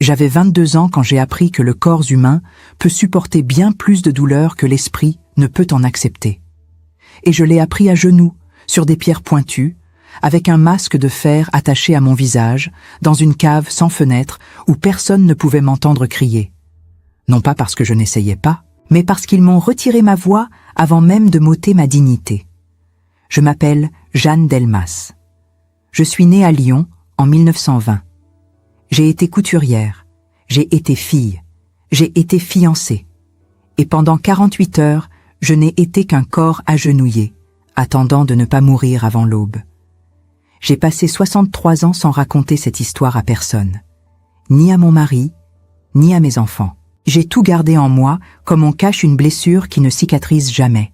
J'avais 22 ans quand j'ai appris que le corps humain peut supporter bien plus de douleur que l'esprit ne peut en accepter. Et je l'ai appris à genoux, sur des pierres pointues, avec un masque de fer attaché à mon visage, dans une cave sans fenêtre où personne ne pouvait m'entendre crier. Non pas parce que je n'essayais pas, mais parce qu'ils m'ont retiré ma voix avant même de m'ôter ma dignité. Je m'appelle Jeanne Delmas. Je suis née à Lyon en 1920. J'ai été couturière, j'ai été fille, j'ai été fiancée. Et pendant 48 heures, je n'ai été qu'un corps agenouillé, attendant de ne pas mourir avant l'aube. J'ai passé 63 ans sans raconter cette histoire à personne, ni à mon mari, ni à mes enfants. J'ai tout gardé en moi comme on cache une blessure qui ne cicatrise jamais.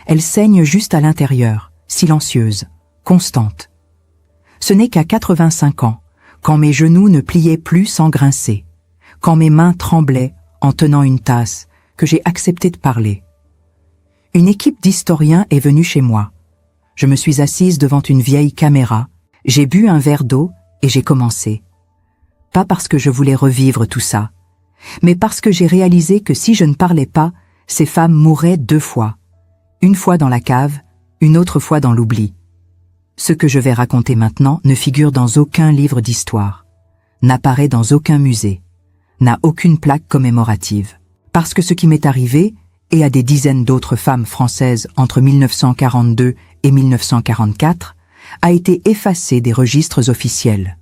Elle saigne juste à l'intérieur, silencieuse, constante. Ce n'est qu'à 85 ans, quand mes genoux ne pliaient plus sans grincer, quand mes mains tremblaient en tenant une tasse, que j'ai accepté de parler. Une équipe d'historiens est venue chez moi. Je me suis assise devant une vieille caméra, j'ai bu un verre d'eau et j'ai commencé. Pas parce que je voulais revivre tout ça, mais parce que j'ai réalisé que si je ne parlais pas, ces femmes mourraient 2 fois. Une fois dans la cave, une autre fois dans l'oubli. Ce que je vais raconter maintenant ne figure dans aucun livre d'histoire, n'apparaît dans aucun musée, n'a aucune plaque commémorative. Parce que ce qui m'est arrivé, et à des dizaines d'autres femmes françaises entre 1942 et 1944, a été effacé des registres officiels.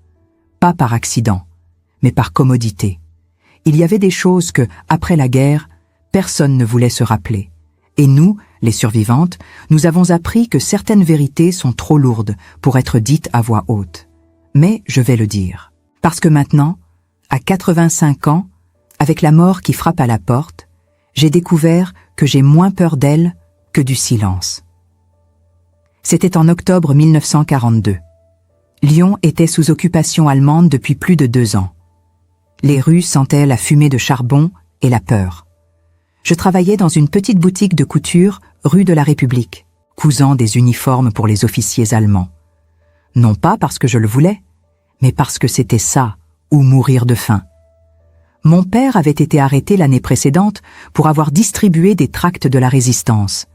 Pas par accident, mais par commodité. Il y avait des choses que, après la guerre, personne ne voulait se rappeler. Et nous, les survivantes, nous avons appris que certaines vérités sont trop lourdes pour être dites à voix haute. Mais je vais le dire. Parce que maintenant, à 85 ans, avec la mort qui frappe à la porte, j'ai découvert que j'ai moins peur d'elle que du silence. C'était en octobre 1942. Lyon était sous occupation allemande depuis plus de 2 ans. Les rues sentaient la fumée de charbon et la peur. Je travaillais dans une petite boutique de couture rue de la République, cousant des uniformes pour les officiers allemands. Non pas parce que je le voulais, mais parce que c'était ça, ou mourir de faim. Mon père avait été arrêté l'année précédente pour avoir distribué des tracts de la résistance.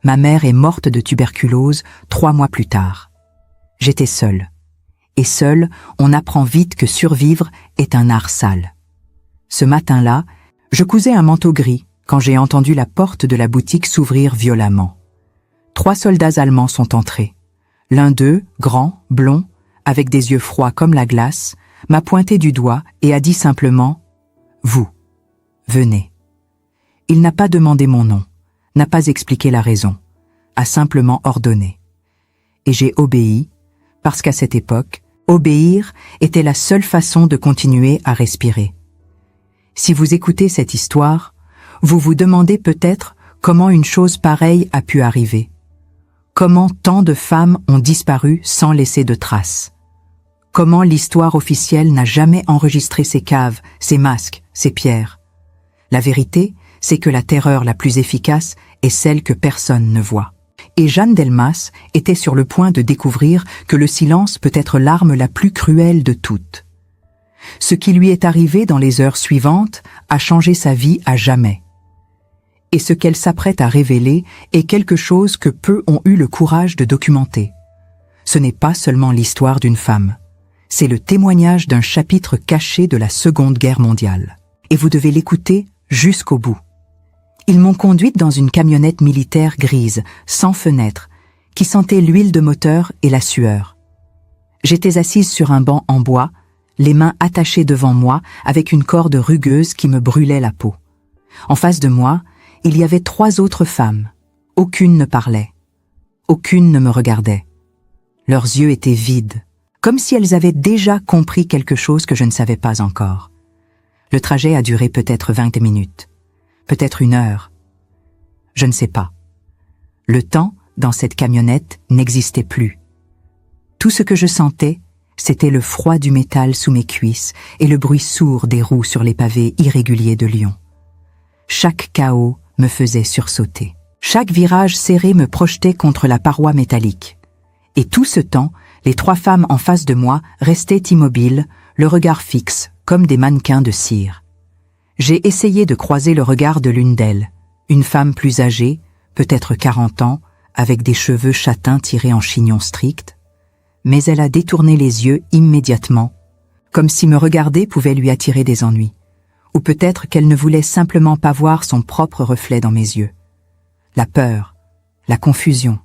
Ma mère est morte de tuberculose 3 mois plus tard. J'étais seule. Et seule, on apprend vite que survivre est un art sale. Ce matin-là, je cousais un manteau gris quand j'ai entendu la porte de la boutique s'ouvrir violemment. 3 soldats allemands sont entrés. L'un d'eux, grand, blond, avec des yeux froids comme la glace, m'a pointé du doigt et a dit simplement « Vous, venez ». Il n'a pas demandé mon nom, n'a pas expliqué la raison, a simplement ordonné. Et j'ai obéi, parce qu'à cette époque, obéir était la seule façon de continuer à respirer. Si vous écoutez cette histoire, vous vous demandez peut-être comment une chose pareille a pu arriver. Comment tant de femmes ont disparu sans laisser de traces. Comment l'histoire officielle n'a jamais enregistré ces caves, ces masques, ces pierres. La vérité, c'est que la terreur la plus efficace est celle que personne ne voit. Et Jeanne Delmas était sur le point de découvrir que le silence peut être l'arme la plus cruelle de toutes. Ce qui lui est arrivé dans les heures suivantes a changé sa vie à jamais. Et ce qu'elle s'apprête à révéler est quelque chose que peu ont eu le courage de documenter. Ce n'est pas seulement l'histoire d'une femme. C'est le témoignage d'un chapitre caché de la Seconde Guerre mondiale. Et vous devez l'écouter jusqu'au bout. Ils m'ont conduite dans une camionnette militaire grise, sans fenêtre, qui sentait l'huile de moteur et la sueur. J'étais assise sur un banc en bois, les mains attachées devant moi avec une corde rugueuse qui me brûlait la peau. En face de moi, il y avait 3 autres femmes. Aucune ne parlait. Aucune ne me regardait. Leurs yeux étaient vides, comme si elles avaient déjà compris quelque chose que je ne savais pas encore. Le trajet a duré peut-être 20 minutes, peut-être 1 heure. Je ne sais pas. Le temps, dans cette camionnette, n'existait plus. Tout ce que je sentais, c'était le froid du métal sous mes cuisses et le bruit sourd des roues sur les pavés irréguliers de Lyon. Chaque chaos me faisait sursauter. Chaque virage serré me projetait contre la paroi métallique. Et tout ce temps, les 3 femmes en face de moi restaient immobiles, le regard fixe, comme des mannequins de cire. J'ai essayé de croiser le regard de l'une d'elles, une femme plus âgée, peut-être 40 ans, avec des cheveux châtains tirés en chignon strict, mais elle a détourné les yeux immédiatement, comme si me regarder pouvait lui attirer des ennuis, ou peut-être qu'elle ne voulait simplement pas voir son propre reflet dans mes yeux. La peur, la confusion,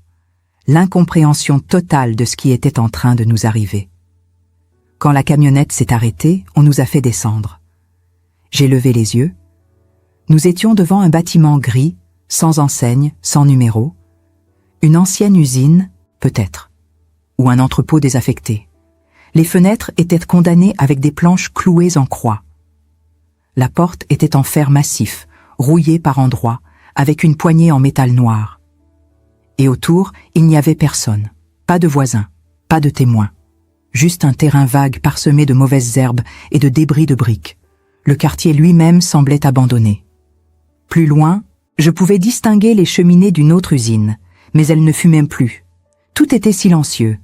l'incompréhension totale de ce qui était en train de nous arriver. Quand la camionnette s'est arrêtée, on nous a fait descendre. J'ai levé les yeux. Nous étions devant un bâtiment gris, sans enseigne, sans numéro. Une ancienne usine, peut-être, ou un entrepôt désaffecté. Les fenêtres étaient condamnées avec des planches clouées en croix. La porte était en fer massif, rouillée par endroits, avec une poignée en métal noir. Et autour, il n'y avait personne, pas de voisins, pas de témoins. Juste un terrain vague parsemé de mauvaises herbes et de débris de briques. Le quartier lui-même semblait abandonné. Plus loin, je pouvais distinguer les cheminées d'une autre usine, mais elles ne fumaient plus. Tout était silencieux.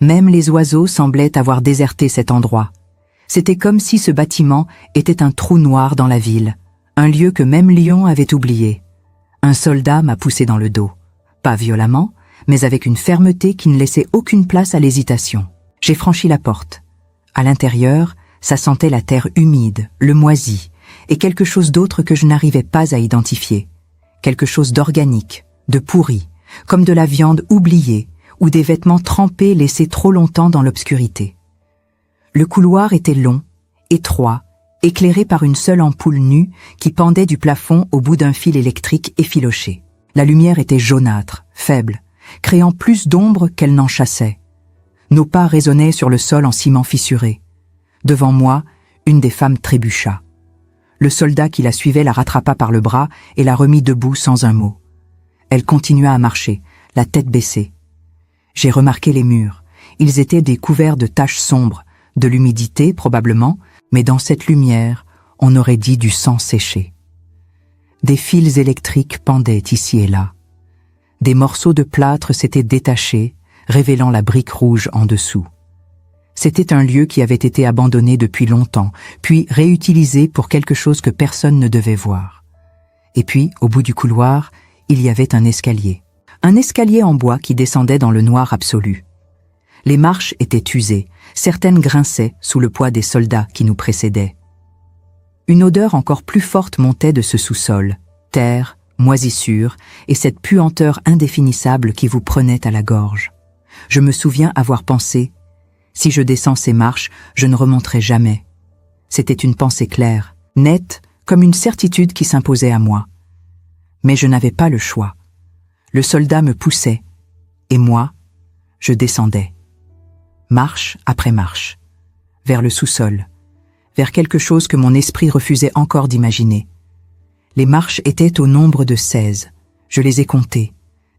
Même les oiseaux semblaient avoir déserté cet endroit. C'était comme si ce bâtiment était un trou noir dans la ville, un lieu que même Lyon avait oublié. Un soldat m'a poussé dans le dos. Pas violemment, mais avec une fermeté qui ne laissait aucune place à l'hésitation. J'ai franchi la porte. À l'intérieur, ça sentait la terre humide, le moisi, et quelque chose d'autre que je n'arrivais pas à identifier. Quelque chose d'organique, de pourri, comme de la viande oubliée, ou des vêtements trempés laissés trop longtemps dans l'obscurité. Le couloir était long, étroit, éclairé par une seule ampoule nue qui pendait du plafond au bout d'un fil électrique effiloché. La lumière était jaunâtre, faible, créant plus d'ombre qu'elle n'en chassait. Nos pas résonnaient sur le sol en ciment fissuré. Devant moi, une des femmes trébucha. Le soldat qui la suivait la rattrapa par le bras et la remit debout sans un mot. Elle continua à marcher, la tête baissée. J'ai remarqué les murs. Ils étaient des couverts de taches sombres, de l'humidité probablement, mais dans cette lumière, on aurait dit du sang séché. Des fils électriques pendaient ici et là. Des morceaux de plâtre s'étaient détachés, révélant la brique rouge en dessous. C'était un lieu qui avait été abandonné depuis longtemps, puis réutilisé pour quelque chose que personne ne devait voir. Et puis, au bout du couloir, il y avait un escalier. Un escalier en bois qui descendait dans le noir absolu. Les marches étaient usées, certaines grinçaient sous le poids des soldats qui nous précédaient. Une odeur encore plus forte montait de ce sous-sol, terre, moisissure et cette puanteur indéfinissable qui vous prenait à la gorge. Je me souviens avoir pensé « Si je descends ces marches, je ne remonterai jamais ». C'était une pensée claire, nette, comme une certitude qui s'imposait à moi. Mais je n'avais pas le choix. Le soldat me poussait, et moi, je descendais. Marche après marche, vers le sous-sol, vers quelque chose que mon esprit refusait encore d'imaginer. Les marches étaient au nombre de 16. Je les ai comptées.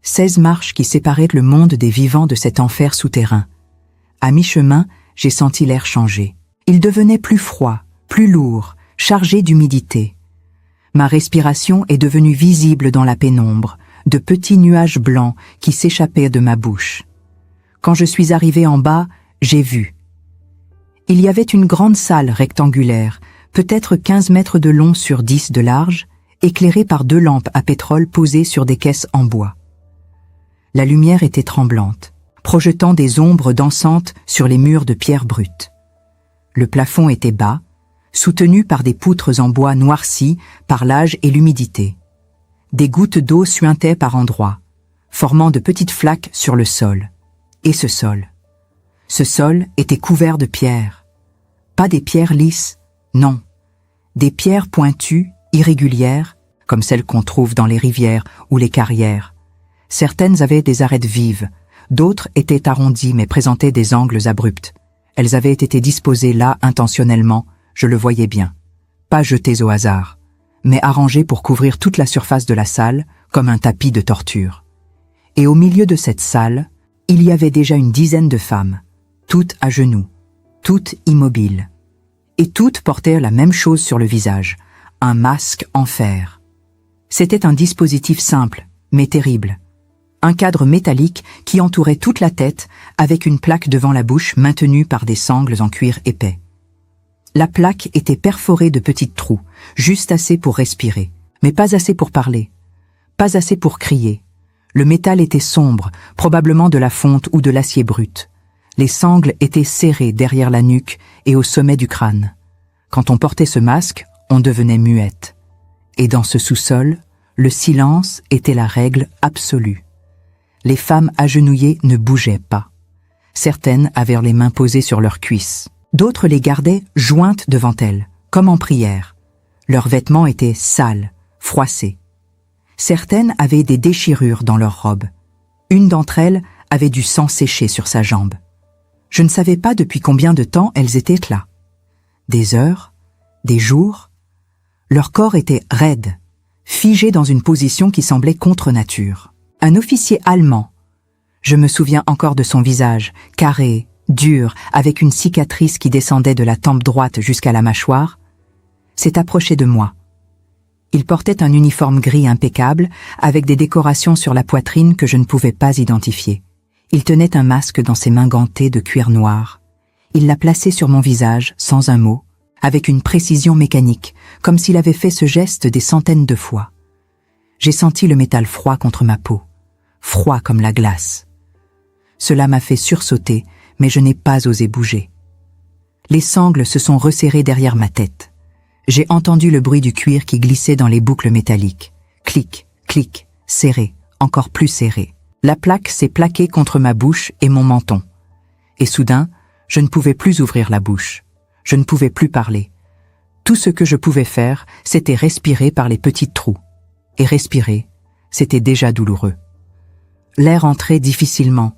16 marches qui séparaient le monde des vivants de cet enfer souterrain. À mi-chemin, j'ai senti l'air changer. Il devenait plus froid, plus lourd, chargé d'humidité. Ma respiration est devenue visible dans la pénombre, de petits nuages blancs qui s'échappaient de ma bouche. Quand je suis arrivé en bas, j'ai vu. Il y avait une grande salle rectangulaire, peut-être 15 mètres de long sur 10 de large, éclairée par 2 lampes à pétrole posées sur des caisses en bois. La lumière était tremblante, projetant des ombres dansantes sur les murs de pierre brute. Le plafond était bas, soutenu par des poutres en bois noircies par l'âge et l'humidité. Des gouttes d'eau suintaient par endroits, formant de petites flaques sur le sol. Et ce sol était couvert de pierres. Pas des pierres lisses, non. Des pierres pointues, irrégulières, comme celles qu'on trouve dans les rivières ou les carrières. Certaines avaient des arêtes vives, d'autres étaient arrondies mais présentaient des angles abrupts. Elles avaient été disposées là intentionnellement, je le voyais bien. Pas jetées au hasard, mais arrangées pour couvrir toute la surface de la salle comme un tapis de torture. Et au milieu de cette salle, il y avait déjà une dizaine de femmes, toutes à genoux, toutes immobiles. Et toutes portaient la même chose sur le visage, un masque en fer. C'était un dispositif simple, mais terrible. Un cadre métallique qui entourait toute la tête avec une plaque devant la bouche maintenue par des sangles en cuir épais. La plaque était perforée de petits trous, juste assez pour respirer, mais pas assez pour parler, pas assez pour crier. Le métal était sombre, probablement de la fonte ou de l'acier brut. Les sangles étaient serrées derrière la nuque et au sommet du crâne. Quand on portait ce masque, on devenait muette. Et dans ce sous-sol, le silence était la règle absolue. Les femmes agenouillées ne bougeaient pas. Certaines avaient les mains posées sur leurs cuisses. D'autres les gardaient jointes devant elles, comme en prière. Leurs vêtements étaient sales, froissés. Certaines avaient des déchirures dans leurs robes. Une d'entre elles avait du sang séché sur sa jambe. Je ne savais pas depuis combien de temps elles étaient là. Des heures, des jours. Leur corps était raide, figé dans une position qui semblait contre nature. Un officier allemand, je me souviens encore de son visage, carré, dur, avec une cicatrice qui descendait de la tempe droite jusqu'à la mâchoire, s'est approché de moi. Il portait un uniforme gris impeccable, avec des décorations sur la poitrine que je ne pouvais pas identifier. Il tenait un masque dans ses mains gantées de cuir noir. Il l'a placé sur mon visage, sans un mot, avec une précision mécanique, comme s'il avait fait ce geste des centaines de fois. J'ai senti le métal froid contre ma peau, froid comme la glace. Cela m'a fait sursauter, mais je n'ai pas osé bouger. Les sangles se sont resserrées derrière ma tête. J'ai entendu le bruit du cuir qui glissait dans les boucles métalliques. Clic, clic, serré, encore plus serré. La plaque s'est plaquée contre ma bouche et mon menton. Et soudain, je ne pouvais plus ouvrir la bouche. Je ne pouvais plus parler. Tout ce que je pouvais faire, c'était respirer par les petits trous. Et respirer, c'était déjà douloureux. L'air entrait difficilement,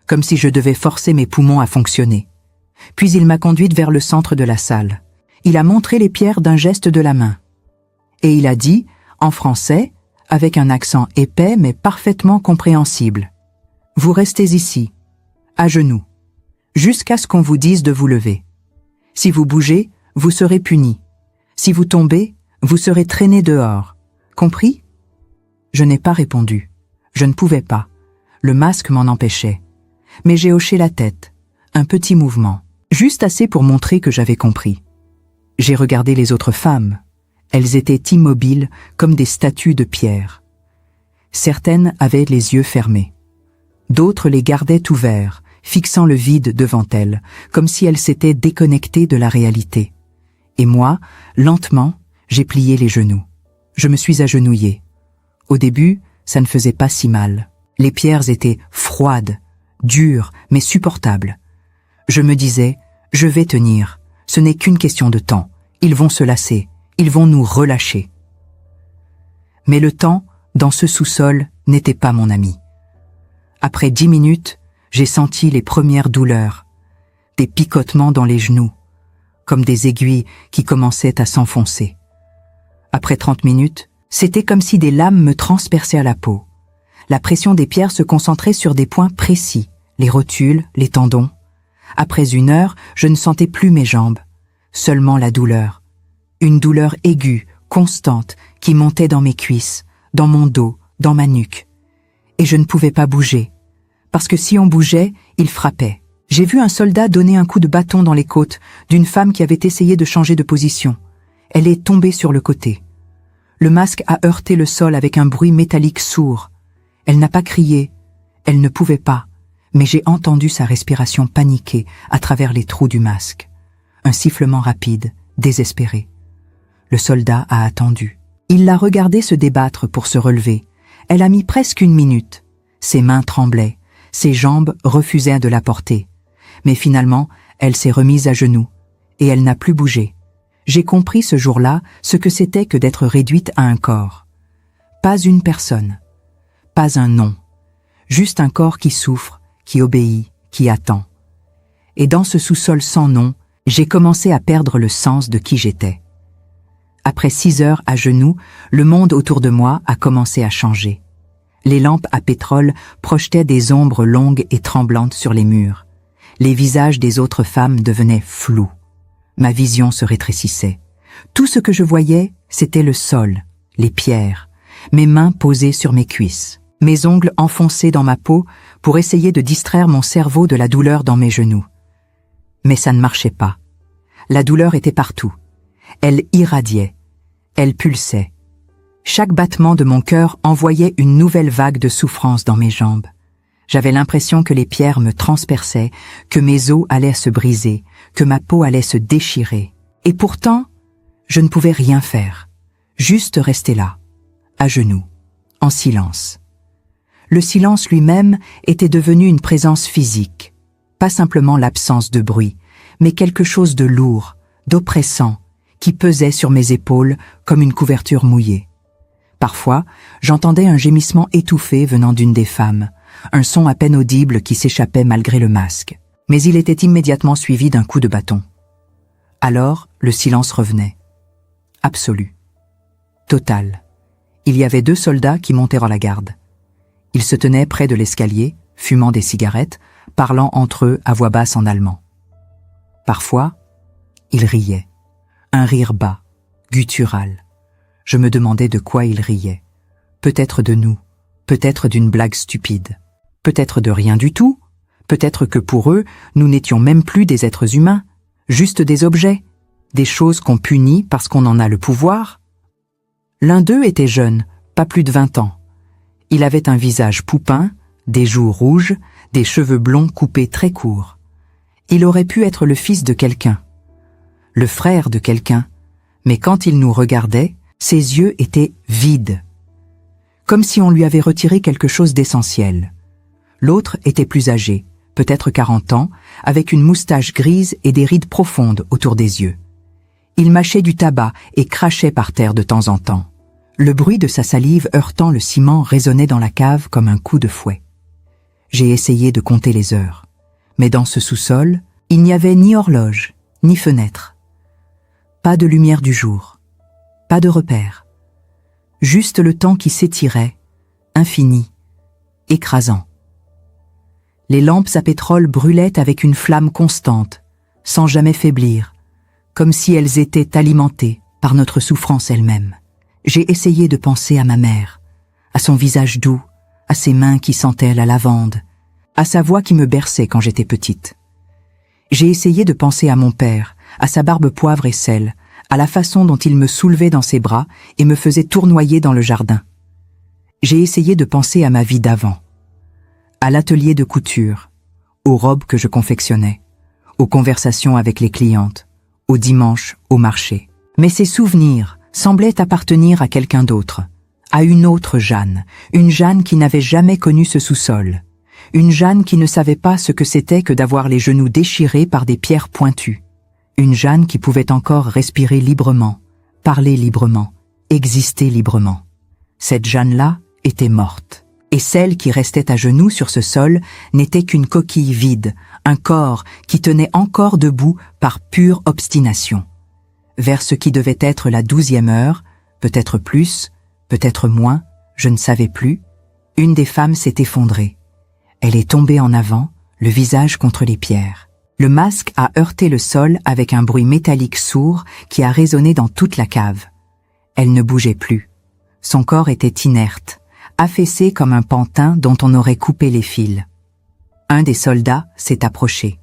comme si je devais forcer mes poumons à fonctionner. Puis il m'a conduite vers le centre de la salle. Il a montré les pierres d'un geste de la main. Et il a dit, en français, avec un accent épais mais parfaitement compréhensible, « Vous restez ici, à genoux, jusqu'à ce qu'on vous dise de vous lever. Si vous bougez, vous serez puni. Si vous tombez, vous serez traîné dehors. Compris ?» Je n'ai pas répondu. Je ne pouvais pas. Le masque m'en empêchait. Mais j'ai hoché la tête, un petit mouvement, juste assez pour montrer que j'avais compris. J'ai regardé les autres femmes. Elles étaient immobiles comme des statues de pierre. Certaines avaient les yeux fermés. D'autres les gardaient ouverts, fixant le vide devant elles, comme si elles s'étaient déconnectées de la réalité. Et moi, lentement, j'ai plié les genoux. Je me suis agenouillé. Au début, ça ne faisait pas si mal. Les pierres étaient froides, dures, mais supportables. Je me disais, je vais tenir. Ce n'est qu'une question de temps. Ils vont se lasser. Ils vont nous relâcher. Mais le temps, dans ce sous-sol, n'était pas mon ami. Après 10 minutes, j'ai senti les premières douleurs, des picotements dans les genoux, comme des aiguilles qui commençaient à s'enfoncer. Après 30 minutes, c'était comme si des lames me transperçaient à la peau. La pression des pierres se concentrait sur des points précis, les rotules, les tendons. Après 1 heure, je ne sentais plus mes jambes, seulement la douleur. Une douleur aiguë, constante, qui montait dans mes cuisses, dans mon dos, dans ma nuque. Et je ne pouvais pas bouger, parce que si on bougeait, il frappait. J'ai vu un soldat donner un coup de bâton dans les côtes d'une femme qui avait essayé de changer de position. Elle est tombée sur le côté. Le masque a heurté le sol avec un bruit métallique sourd. Elle n'a pas crié, elle ne pouvait pas, mais j'ai entendu sa respiration paniquée à travers les trous du masque. Un sifflement rapide, désespéré. Le soldat a attendu. Il l'a regardée se débattre pour se relever. Elle a mis presque 1 minute. Ses mains tremblaient, ses jambes refusaient de la porter. Mais finalement, elle s'est remise à genoux, et elle n'a plus bougé. J'ai compris ce jour-là ce que c'était que d'être réduite à un corps. Pas une personne, pas un nom, juste un corps qui souffre, qui obéit, qui attend. Et dans ce sous-sol sans nom, j'ai commencé à perdre le sens de qui j'étais. Après 6 heures à genoux, le monde autour de moi a commencé à changer. Les lampes à pétrole projetaient des ombres longues et tremblantes sur les murs. Les visages des autres femmes devenaient flous. Ma vision se rétrécissait. Tout ce que je voyais, c'était le sol, les pierres, mes mains posées sur mes cuisses, mes ongles enfoncés dans ma peau pour essayer de distraire mon cerveau de la douleur dans mes genoux. Mais ça ne marchait pas. La douleur était partout. Elle irradiait. Elle pulsait. Chaque battement de mon cœur envoyait une nouvelle vague de souffrance dans mes jambes. J'avais l'impression que les pierres me transperçaient, que mes os allaient se briser, que ma peau allait se déchirer. Et pourtant, je ne pouvais rien faire. Juste rester là, à genoux, en silence. Le silence lui-même était devenu une présence physique. Pas simplement l'absence de bruit, mais quelque chose de lourd, d'oppressant, qui pesait sur mes épaules comme une couverture mouillée. Parfois, j'entendais un gémissement étouffé venant d'une des femmes, un son à peine audible qui s'échappait malgré le masque. Mais il était immédiatement suivi d'un coup de bâton. Alors, le silence revenait. Absolu. Total. Il y avait 2 soldats qui montaient à la garde. Ils se tenaient près de l'escalier, fumant des cigarettes, parlant entre eux à voix basse en allemand. Parfois, ils riaient. Un rire bas, guttural. Je me demandais de quoi ils riaient. Peut-être de nous, peut-être d'une blague stupide, peut-être de rien du tout, peut-être que pour eux, nous n'étions même plus des êtres humains, juste des objets, des choses qu'on punit parce qu'on en a le pouvoir. L'un d'eux était jeune, pas plus de 20 ans. Il avait un visage poupin, des joues rouges, des cheveux blonds coupés très courts. Il aurait pu être le fils de quelqu'un, le frère de quelqu'un, mais quand il nous regardait, ses yeux étaient vides, comme si on lui avait retiré quelque chose d'essentiel. L'autre était plus âgé, peut-être 40 ans, avec une moustache grise et des rides profondes autour des yeux. Il mâchait du tabac et crachait par terre de temps en temps. Le bruit de sa salive heurtant le ciment résonnait dans la cave comme un coup de fouet. J'ai essayé de compter les heures, mais dans ce sous-sol, il n'y avait ni horloge, ni fenêtre. Pas de lumière du jour, pas de repères. Juste le temps qui s'étirait, infini, écrasant. Les lampes à pétrole brûlaient avec une flamme constante, sans jamais faiblir, comme si elles étaient alimentées par notre souffrance elle-même. J'ai essayé de penser à ma mère, à son visage doux, à ses mains qui sentaient la lavande, à sa voix qui me berçait quand j'étais petite. J'ai essayé de penser à mon père, à sa barbe poivre et sel, à la façon dont il me soulevait dans ses bras et me faisait tournoyer dans le jardin. J'ai essayé de penser à ma vie d'avant, à l'atelier de couture, aux robes que je confectionnais, aux conversations avec les clientes, aux dimanches au marché. Mais ces souvenirs semblaient appartenir à quelqu'un d'autre, à une autre Jeanne, une Jeanne qui n'avait jamais connu ce sous-sol, une Jeanne qui ne savait pas ce que c'était que d'avoir les genoux déchirés par des pierres pointues, une Jeanne qui pouvait encore respirer librement, parler librement, exister librement. Cette Jeanne-là était morte, et celle qui restait à genoux sur ce sol n'était qu'une coquille vide, un corps qui tenait encore debout par pure obstination. Vers ce qui devait être la 12e heure, peut-être plus, peut-être moins, je ne savais plus, une des femmes s'est effondrée. Elle est tombée en avant, le visage contre les pierres. Le masque a heurté le sol avec un bruit métallique sourd qui a résonné dans toute la cave. Elle ne bougeait plus. Son corps était inerte, affaissé comme un pantin dont on aurait coupé les fils. Un des soldats s'est approché.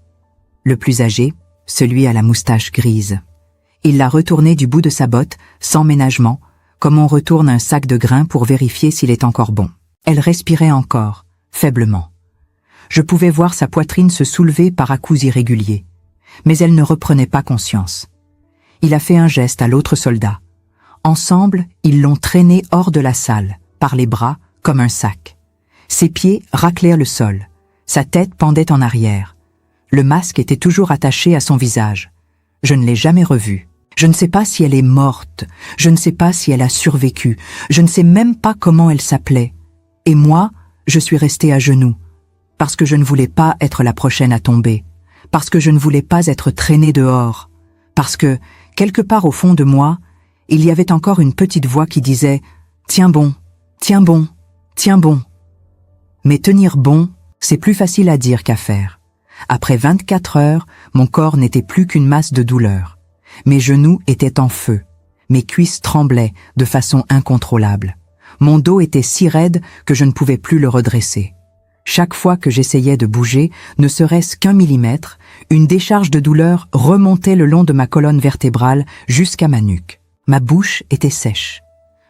Le plus âgé, celui à la moustache grise. Il l'a retourné du bout de sa botte, sans ménagement, comme on retourne un sac de grains pour vérifier s'il est encore bon. Elle respirait encore, faiblement. Je pouvais voir sa poitrine se soulever par à-coups irréguliers, mais elle ne reprenait pas conscience. Il a fait un geste à l'autre soldat. Ensemble, ils l'ont traîné hors de la salle, par les bras, comme un sac. Ses pieds raclaient le sol. Sa tête pendait en arrière. Le masque était toujours attaché à son visage. Je ne l'ai jamais revue. Je ne sais pas si elle est morte. Je ne sais pas si elle a survécu. Je ne sais même pas comment elle s'appelait. Et moi, je suis restée à genoux. Parce que je ne voulais pas être la prochaine à tomber, parce que je ne voulais pas être traînée dehors, parce que, quelque part au fond de moi, il y avait encore une petite voix qui disait « Tiens bon, tiens bon, tiens bon ». Mais tenir bon, c'est plus facile à dire qu'à faire. Après 24 heures, mon corps n'était plus qu'une masse de douleur. Mes genoux étaient en feu, mes cuisses tremblaient de façon incontrôlable. Mon dos était si raide que je ne pouvais plus le redresser. Chaque fois que j'essayais de bouger, ne serait-ce qu'1 millimètre, une décharge de douleur remontait le long de ma colonne vertébrale jusqu'à ma nuque. Ma bouche était sèche.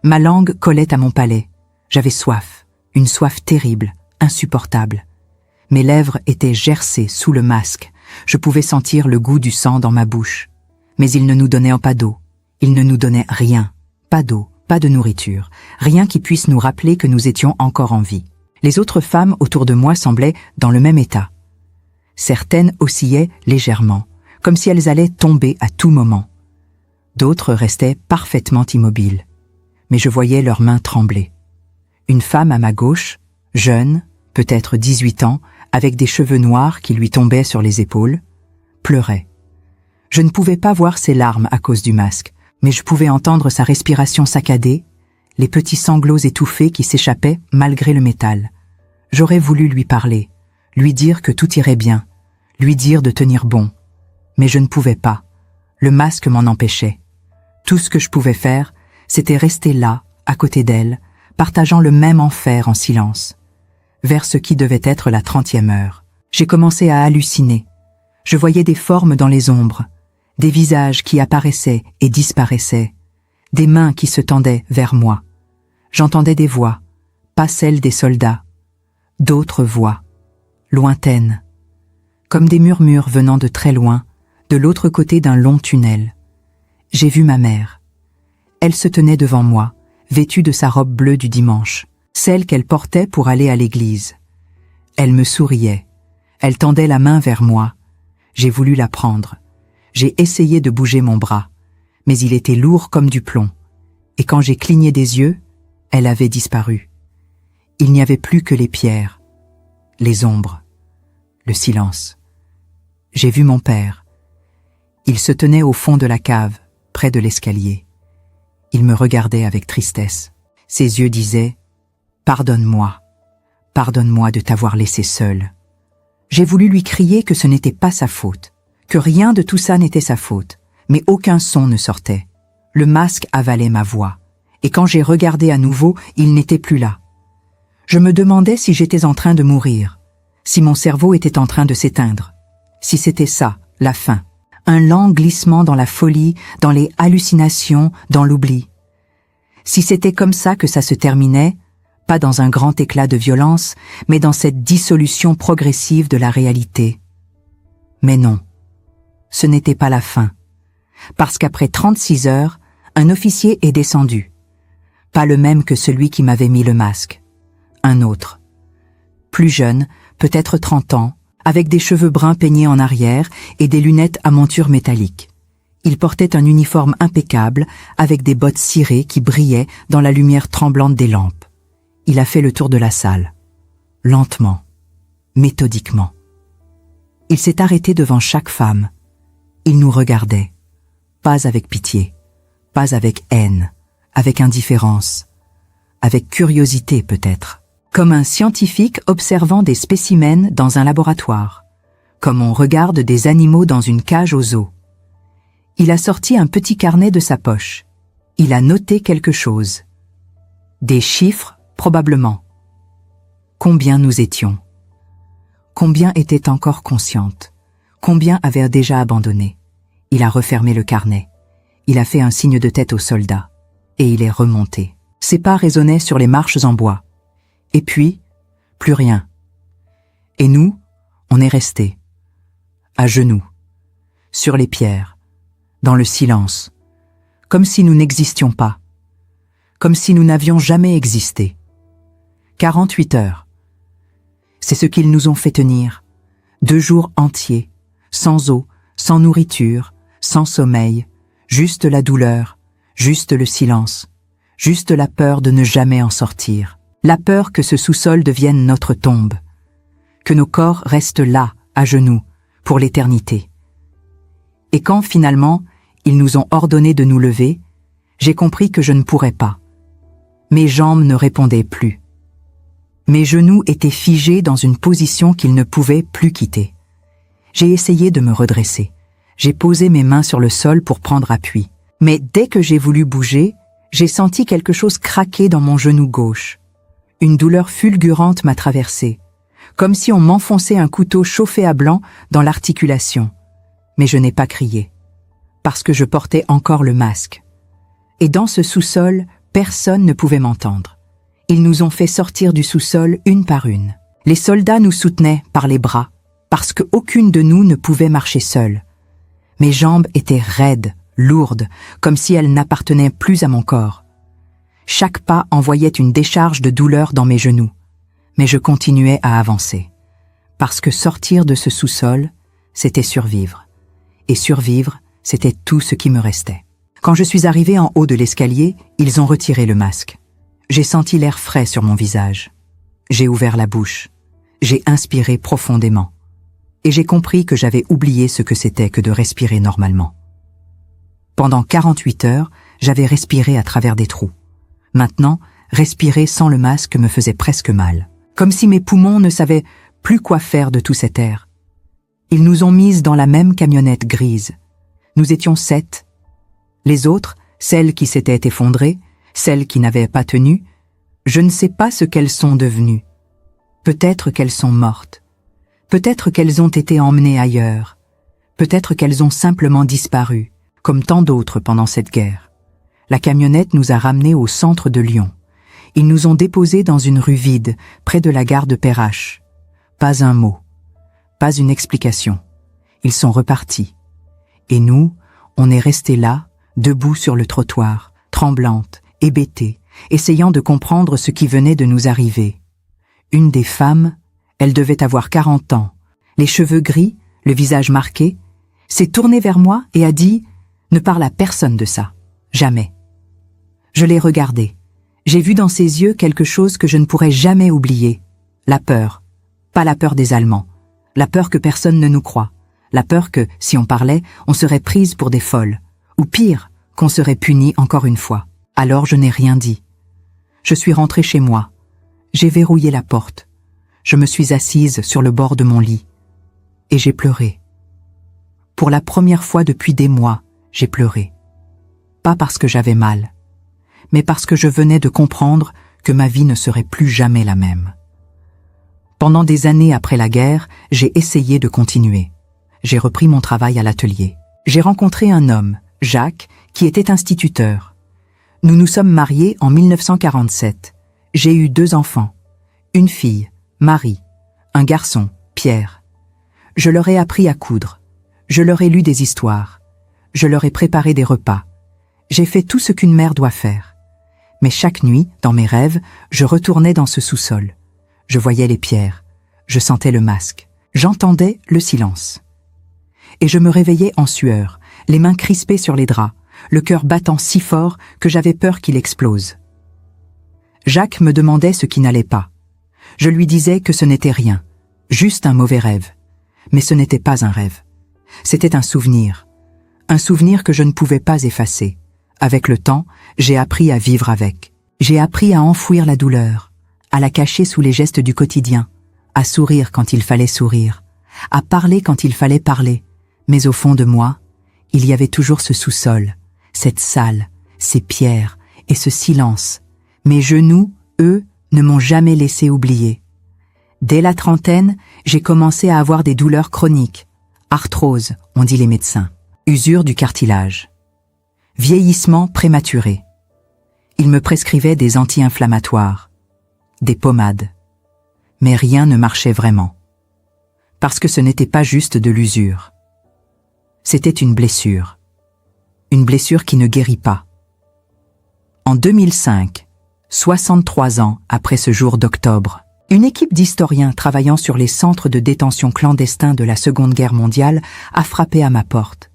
Ma langue collait à mon palais. J'avais soif, une soif terrible, insupportable. Mes lèvres étaient gercées sous le masque. Je pouvais sentir le goût du sang dans ma bouche. Mais ils ne nous donnaient pas d'eau. Ils ne nous donnaient rien. Pas d'eau, pas de nourriture. Rien qui puisse nous rappeler que nous étions encore en vie. Les autres femmes autour de moi semblaient dans le même état. Certaines oscillaient légèrement, comme si elles allaient tomber à tout moment. D'autres restaient parfaitement immobiles. Mais je voyais leurs mains trembler. Une femme à ma gauche, jeune, peut-être 18 ans, avec des cheveux noirs qui lui tombaient sur les épaules, pleurait. Je ne pouvais pas voir ses larmes à cause du masque, mais je pouvais entendre sa respiration saccadée, les petits sanglots étouffés qui s'échappaient malgré le métal. J'aurais voulu lui parler, lui dire que tout irait bien, lui dire de tenir bon. Mais je ne pouvais pas. Le masque m'en empêchait. Tout ce que je pouvais faire, c'était rester là, à côté d'elle, partageant le même enfer en silence. Vers ce qui devait être la 30e heure. J'ai commencé à halluciner. Je voyais des formes dans les ombres, des visages qui apparaissaient et disparaissaient, des mains qui se tendaient vers moi. J'entendais des voix, pas celles des soldats, d'autres voix, lointaines, comme des murmures venant de très loin, de l'autre côté d'un long tunnel. J'ai vu ma mère. Elle se tenait devant moi, vêtue de sa robe bleue du dimanche, celle qu'elle portait pour aller à l'église. Elle me souriait. Elle tendait la main vers moi. J'ai voulu la prendre. J'ai essayé de bouger mon bras, mais il était lourd comme du plomb. Et quand j'ai cligné des yeux, elle avait disparu. Il n'y avait plus que les pierres, les ombres, le silence. J'ai vu mon père. Il se tenait au fond de la cave, près de l'escalier. Il me regardait avec tristesse. Ses yeux disaient « Pardonne-moi, pardonne-moi de t'avoir laissé seule. » J'ai voulu lui crier que ce n'était pas sa faute, que rien de tout ça n'était sa faute, mais aucun son ne sortait. Le masque avalait ma voix, et quand j'ai regardé à nouveau, il n'était plus là. Je me demandais si j'étais en train de mourir, si mon cerveau était en train de s'éteindre, si c'était ça, la fin. Un lent glissement dans la folie, dans les hallucinations, dans l'oubli. Si c'était comme ça que ça se terminait, pas dans un grand éclat de violence, mais dans cette dissolution progressive de la réalité. Mais non, ce n'était pas la fin, parce qu'après 36 heures, un officier est descendu. Pas le même que celui qui m'avait mis le masque. Un autre. Plus jeune, peut-être 30 ans, avec des cheveux bruns peignés en arrière et des lunettes à monture métallique. Il portait un uniforme impeccable, avec des bottes cirées qui brillaient dans la lumière tremblante des lampes. Il a fait le tour de la salle. Lentement, méthodiquement. Il s'est arrêté devant chaque femme. Il nous regardait. Pas avec pitié, pas avec haine, avec indifférence, avec curiosité peut-être. Comme un scientifique observant des spécimens dans un laboratoire, comme on regarde des animaux dans une cage aux zoo. Il a sorti un petit carnet de sa poche. Il a noté quelque chose. Des chiffres, probablement. Combien nous étions? Combien étaient encore conscientes? Combien avaient déjà abandonné? Il a refermé le carnet. Il a fait un signe de tête aux soldats. Et il est remonté. Ses pas résonnaient sur les marches en bois. Et puis, plus rien. Et nous, on est restés, à genoux, sur les pierres, dans le silence, comme si nous n'existions pas, comme si nous n'avions jamais existé. 48 heures. C'est ce qu'ils nous ont fait tenir, 2 jours entiers, sans eau, sans nourriture, sans sommeil, juste la douleur, juste le silence, juste la peur de ne jamais en sortir. La peur que ce sous-sol devienne notre tombe, que nos corps restent là, à genoux, pour l'éternité. Et quand, finalement, ils nous ont ordonné de nous lever, j'ai compris que je ne pourrais pas. Mes jambes ne répondaient plus. Mes genoux étaient figés dans une position qu'ils ne pouvaient plus quitter. J'ai essayé de me redresser. J'ai posé mes mains sur le sol pour prendre appui. Mais dès que j'ai voulu bouger, j'ai senti quelque chose craquer dans mon genou gauche. Une douleur fulgurante m'a traversée, comme si on m'enfonçait un couteau chauffé à blanc dans l'articulation. Mais je n'ai pas crié, parce que je portais encore le masque. Et dans ce sous-sol, personne ne pouvait m'entendre. Ils nous ont fait sortir du sous-sol une par une. Les soldats nous soutenaient par les bras, parce qu'aucune de nous ne pouvait marcher seule. Mes jambes étaient raides, lourdes, comme si elles n'appartenaient plus à mon corps. Chaque pas envoyait une décharge de douleur dans mes genoux, mais je continuais à avancer. Parce que sortir de ce sous-sol, c'était survivre. Et survivre, c'était tout ce qui me restait. Quand je suis arrivée en haut de l'escalier, ils ont retiré le masque. J'ai senti l'air frais sur mon visage. J'ai ouvert la bouche. J'ai inspiré profondément. Et j'ai compris que j'avais oublié ce que c'était que de respirer normalement. Pendant 48 heures, j'avais respiré à travers des trous. Maintenant, respirer sans le masque me faisait presque mal. Comme si mes poumons ne savaient plus quoi faire de tout cet air. Ils nous ont mises dans la même camionnette grise. Nous étions 7. Les autres, celles qui s'étaient effondrées, celles qui n'avaient pas tenu, je ne sais pas ce qu'elles sont devenues. Peut-être qu'elles sont mortes. Peut-être qu'elles ont été emmenées ailleurs. Peut-être qu'elles ont simplement disparu, comme tant d'autres pendant cette guerre. La camionnette nous a ramenés au centre de Lyon. Ils nous ont déposés dans une rue vide, près de la gare de Perrache. Pas un mot. Pas une explication. Ils sont repartis. Et nous, on est restés là, debout sur le trottoir, tremblantes, hébétée, essayant de comprendre ce qui venait de nous arriver. Une des femmes, elle devait avoir 40 ans, les cheveux gris, le visage marqué, s'est tournée vers moi et a dit « Ne parle à personne de ça, jamais ». Je l'ai regardée. J'ai vu dans ses yeux quelque chose que je ne pourrai jamais oublier. La peur. Pas la peur des Allemands. La peur que personne ne nous croit. La peur que, si on parlait, on serait prise pour des folles. Ou pire, qu'on serait puni encore une fois. Alors je n'ai rien dit. Je suis rentrée chez moi. J'ai verrouillé la porte. Je me suis assise sur le bord de mon lit. Et j'ai pleuré. Pour la première fois depuis des mois, j'ai pleuré. Pas parce que j'avais mal, mais parce que je venais de comprendre que ma vie ne serait plus jamais la même. Pendant des années après la guerre, j'ai essayé de continuer. J'ai repris mon travail à l'atelier. J'ai rencontré un homme, Jacques, qui était instituteur. Nous nous sommes mariés en 1947. J'ai eu 2 enfants. Une fille, Marie. Un garçon, Pierre. Je leur ai appris à coudre. Je leur ai lu des histoires. Je leur ai préparé des repas. J'ai fait tout ce qu'une mère doit faire. Mais chaque nuit, dans mes rêves, je retournais dans ce sous-sol. Je voyais les pierres. Je sentais le masque. J'entendais le silence. Et je me réveillais en sueur, les mains crispées sur les draps, le cœur battant si fort que j'avais peur qu'il explose. Jacques me demandait ce qui n'allait pas. Je lui disais que ce n'était rien, juste un mauvais rêve. Mais ce n'était pas un rêve. C'était un souvenir que je ne pouvais pas effacer. Avec le temps, j'ai appris à vivre avec. J'ai appris à enfouir la douleur, à la cacher sous les gestes du quotidien, à sourire quand il fallait sourire, à parler quand il fallait parler. Mais au fond de moi, il y avait toujours ce sous-sol, cette salle, ces pierres et ce silence. Mes genoux, eux, ne m'ont jamais laissé oublier. Dès la trentaine, j'ai commencé à avoir des douleurs chroniques. Arthrose, ont dit les médecins. Usure du cartilage. Vieillissement prématuré. Ils me prescrivaient des anti-inflammatoires, des pommades. Mais rien ne marchait vraiment. Parce que ce n'était pas juste de l'usure. C'était une blessure. Une blessure qui ne guérit pas. En 2005, 63 ans après ce jour d'octobre, une équipe d'historiens travaillant sur les centres de détention clandestins de la Seconde Guerre mondiale a frappé à ma porte.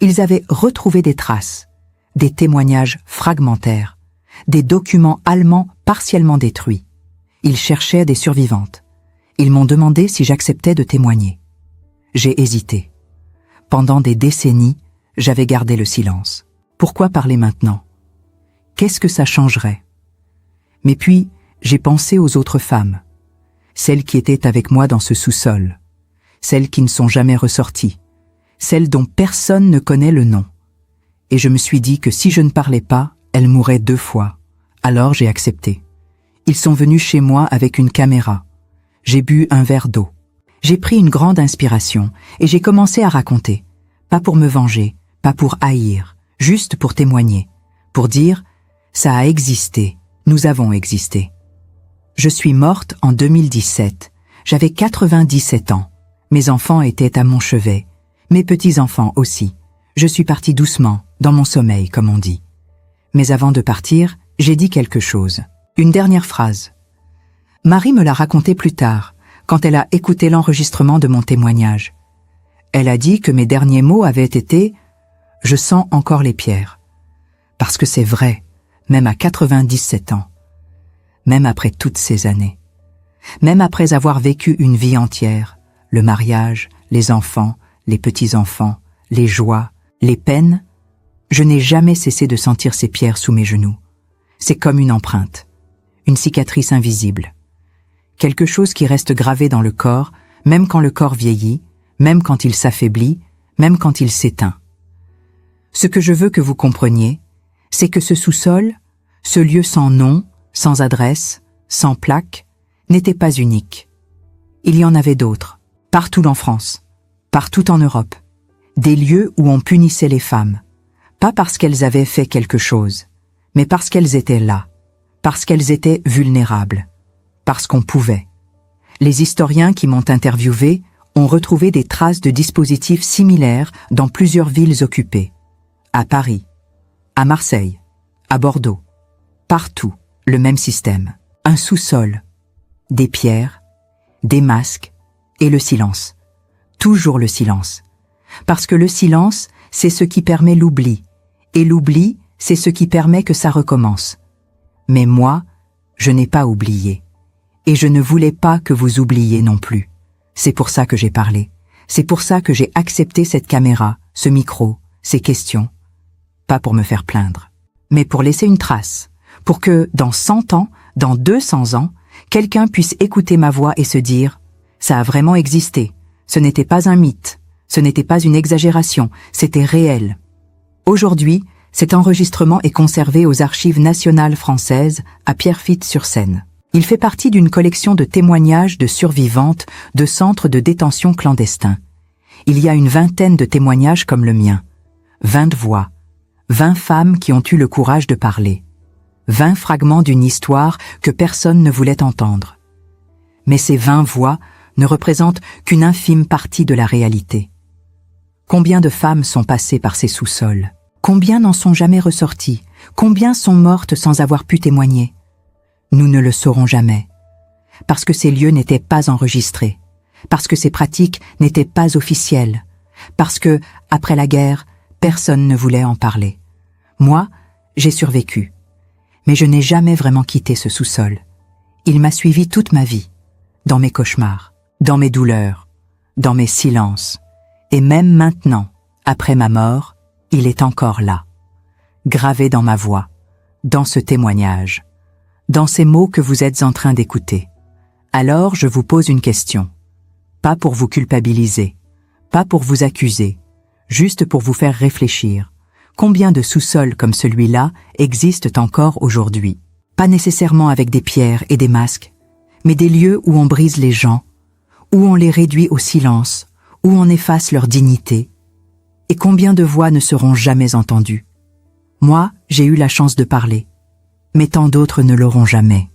Ils avaient retrouvé des traces, des témoignages fragmentaires, des documents allemands partiellement détruits. Ils cherchaient des survivantes. Ils m'ont demandé si j'acceptais de témoigner. J'ai hésité. Pendant des décennies, j'avais gardé le silence. Pourquoi parler maintenant? Qu'est-ce que ça changerait? Mais puis, j'ai pensé aux autres femmes, celles qui étaient avec moi dans ce sous-sol, celles qui ne sont jamais ressorties, celles dont personne ne connaît le nom. Et je me suis dit que si je ne parlais pas, elles mourraient 2 fois. Alors j'ai accepté. Ils sont venus chez moi avec une caméra. J'ai bu un verre d'eau. J'ai pris une grande inspiration et j'ai commencé à raconter. Pas pour me venger, pas pour haïr, juste pour témoigner. Pour dire, ça a existé, nous avons existé. Je suis morte en 2017. J'avais 97 ans. Mes enfants étaient à mon chevet. Mes petits-enfants aussi. Je suis partie doucement, dans mon sommeil, comme on dit. Mais avant de partir, j'ai dit quelque chose. Une dernière phrase. Marie me l'a raconté plus tard, quand elle a écouté l'enregistrement de mon témoignage. Elle a dit que mes derniers mots avaient été « Je sens encore les pierres ». Parce que c'est vrai, même à 97 ans. Même après toutes ces années. Même après avoir vécu une vie entière, le mariage, les enfants, les petits-enfants, les joies, les peines, je n'ai jamais cessé de sentir ces pierres sous mes genoux. C'est comme une empreinte, une cicatrice invisible. Quelque chose qui reste gravé dans le corps, même quand le corps vieillit, même quand il s'affaiblit, même quand il s'éteint. Ce que je veux que vous compreniez, c'est que ce sous-sol, ce lieu sans nom, sans adresse, sans plaque, n'était pas unique. Il y en avait d'autres, partout en France, partout en Europe. Des lieux où on punissait les femmes, pas parce qu'elles avaient fait quelque chose, mais parce qu'elles étaient là, parce qu'elles étaient vulnérables, parce qu'on pouvait. Les historiens qui m'ont interviewé ont retrouvé des traces de dispositifs similaires dans plusieurs villes occupées. À Paris, à Marseille, à Bordeaux. Partout, le même système. Un sous-sol, des pierres, des masques et le silence. Toujours le silence. Parce que le silence, c'est ce qui permet l'oubli. Et l'oubli, c'est ce qui permet que ça recommence. Mais moi, je n'ai pas oublié. Et je ne voulais pas que vous oubliez non plus. C'est pour ça que j'ai parlé. C'est pour ça que j'ai accepté cette caméra, ce micro, ces questions. Pas pour me faire plaindre, mais pour laisser une trace. Pour que, dans 100 ans, dans 200 ans, quelqu'un puisse écouter ma voix et se dire « Ça a vraiment existé. Ce n'était pas un mythe. Ce n'était pas une exagération. C'était réel. » Aujourd'hui, cet enregistrement est conservé aux Archives nationales françaises à Pierrefitte-sur-Seine. Il fait partie d'une collection de témoignages de survivantes de centres de détention clandestins. Il y a une vingtaine de témoignages comme le mien. 20 voix. 20 femmes qui ont eu le courage de parler. 20 fragments d'une histoire que personne ne voulait entendre. Mais ces 20 voix ne représentent qu'une infime partie de la réalité. Combien de femmes sont passées par ces sous-sols? Combien n'en sont jamais ressorties? Combien sont mortes sans avoir pu témoigner? Nous ne le saurons jamais. Parce que ces lieux n'étaient pas enregistrés. Parce que ces pratiques n'étaient pas officielles. Parce que, après la guerre, personne ne voulait en parler. Moi, j'ai survécu. Mais je n'ai jamais vraiment quitté ce sous-sol. Il m'a suivi toute ma vie. Dans mes cauchemars, dans mes douleurs, dans mes silences. Et même maintenant, après ma mort, il est encore là. Gravé dans ma voix, dans ce témoignage, dans ces mots que vous êtes en train d'écouter. Alors je vous pose une question. Pas pour vous culpabiliser, pas pour vous accuser, juste pour vous faire réfléchir. Combien de sous-sols comme celui-là existent encore aujourd'hui? Pas nécessairement avec des pierres et des masques, mais des lieux où on brise les gens, où on les réduit au silence, où on efface leur dignité. Et combien de voix ne seront jamais entendues? Moi, j'ai eu la chance de parler, mais tant d'autres ne l'auront jamais.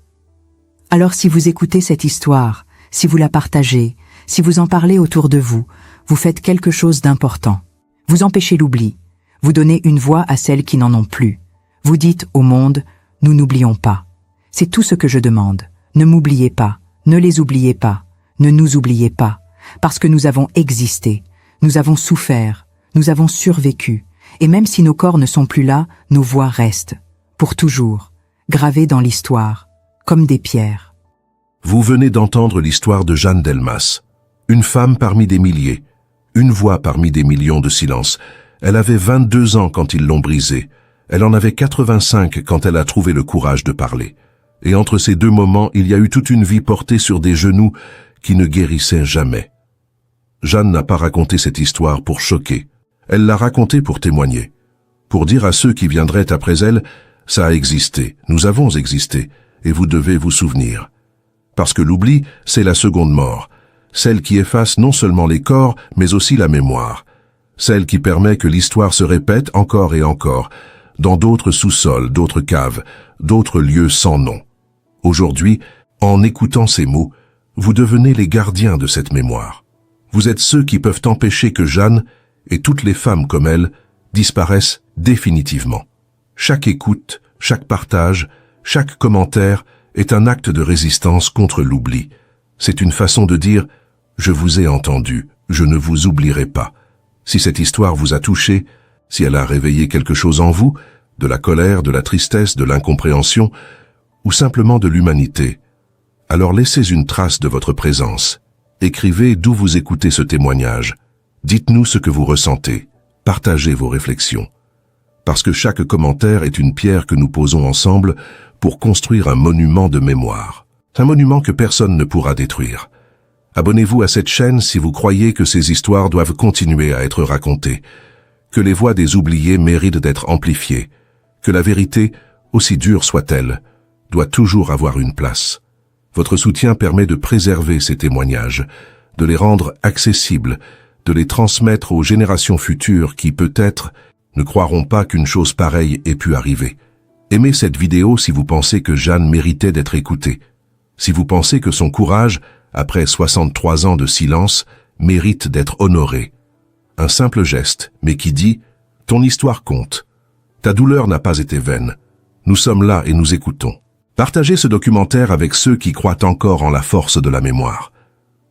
Alors si vous écoutez cette histoire, si vous la partagez, si vous en parlez autour de vous, vous faites quelque chose d'important. Vous empêchez l'oubli, vous donnez une voix à celles qui n'en ont plus. Vous dites au monde, nous n'oublions pas. C'est tout ce que je demande. Ne m'oubliez pas, ne les oubliez pas, ne nous oubliez pas, parce que nous avons existé, nous avons souffert, nous avons survécu, et même si nos corps ne sont plus là, nos voix restent, pour toujours, gravées dans l'histoire, comme des pierres. Vous venez d'entendre l'histoire de Jeanne Delmas, une femme parmi des milliers, une voix parmi des millions de silences. Elle avait 22 ans quand ils l'ont brisée, elle en avait 85 quand elle a trouvé le courage de parler. Et entre ces deux moments, il y a eu toute une vie portée sur des genoux qui ne guérissaient jamais. Jeanne n'a pas raconté cette histoire pour choquer. Elle l'a racontée pour témoigner. Pour dire à ceux qui viendraient après elle, ça a existé, nous avons existé, et vous devez vous souvenir. Parce que l'oubli, c'est la seconde mort, celle qui efface non seulement les corps, mais aussi la mémoire, celle qui permet que l'histoire se répète encore et encore, dans d'autres sous-sols, d'autres caves, d'autres lieux sans nom. Aujourd'hui, en écoutant ces mots, vous devenez les gardiens de cette mémoire. Vous êtes ceux qui peuvent empêcher que Jeanne, et toutes les femmes comme elle, disparaissent définitivement. Chaque écoute, chaque partage, chaque commentaire est un acte de résistance contre l'oubli. C'est une façon de dire « Je vous ai entendu, je ne vous oublierai pas ». Si cette histoire vous a touché, si elle a réveillé quelque chose en vous, de la colère, de la tristesse, de l'incompréhension, ou simplement de l'humanité, alors laissez une trace de votre présence. Écrivez d'où vous écoutez ce témoignage. Dites-nous ce que vous ressentez. Partagez vos réflexions. Parce que chaque commentaire est une pierre que nous posons ensemble pour construire un monument de mémoire. Un monument que personne ne pourra détruire. Abonnez-vous à cette chaîne si vous croyez que ces histoires doivent continuer à être racontées, que les voix des oubliés méritent d'être amplifiées, que la vérité, aussi dure soit-elle, doit toujours avoir une place. Votre soutien permet de préserver ces témoignages, de les rendre accessibles, de les transmettre aux générations futures qui, peut-être, ne croiront pas qu'une chose pareille ait pu arriver. Aimez cette vidéo si vous pensez que Jeanne méritait d'être écoutée, si vous pensez que son courage, après 63 ans de silence, mérite d'être honoré. Un simple geste, mais qui dit « Ton histoire compte. Ta douleur n'a pas été vaine. Nous sommes là et nous écoutons. » Partagez ce documentaire avec ceux qui croient encore en la force de la mémoire,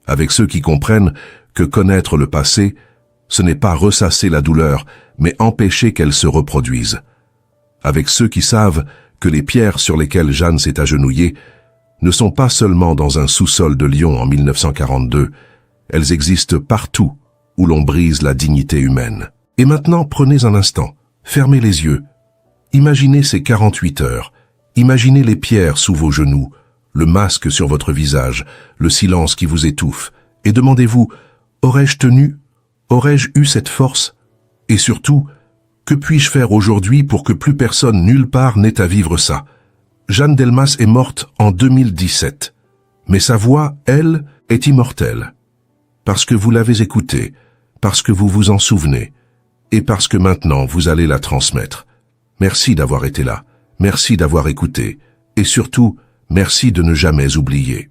avec ceux qui comprennent que connaître le passé, ce n'est pas ressasser la douleur, mais empêcher qu'elle se reproduise, avec ceux qui savent que les pierres sur lesquelles Jeanne s'est agenouillée ne sont pas seulement dans un sous-sol de Lyon en 1942, elles existent partout où l'on brise la dignité humaine. Et maintenant, prenez un instant, fermez les yeux, imaginez ces 48 heures, imaginez les pierres sous vos genoux, le masque sur votre visage, le silence qui vous étouffe, et demandez-vous, aurais-je tenu? Aurais-je eu cette force? Et surtout, que puis-je faire aujourd'hui pour que plus personne nulle part n'ait à vivre ça? Jeanne Delmas est morte en 2017, mais sa voix, elle, est immortelle. Parce que vous l'avez écoutée, parce que vous vous en souvenez, et parce que maintenant vous allez la transmettre. Merci d'avoir été là. Merci d'avoir écouté, et surtout, merci de ne jamais oublier.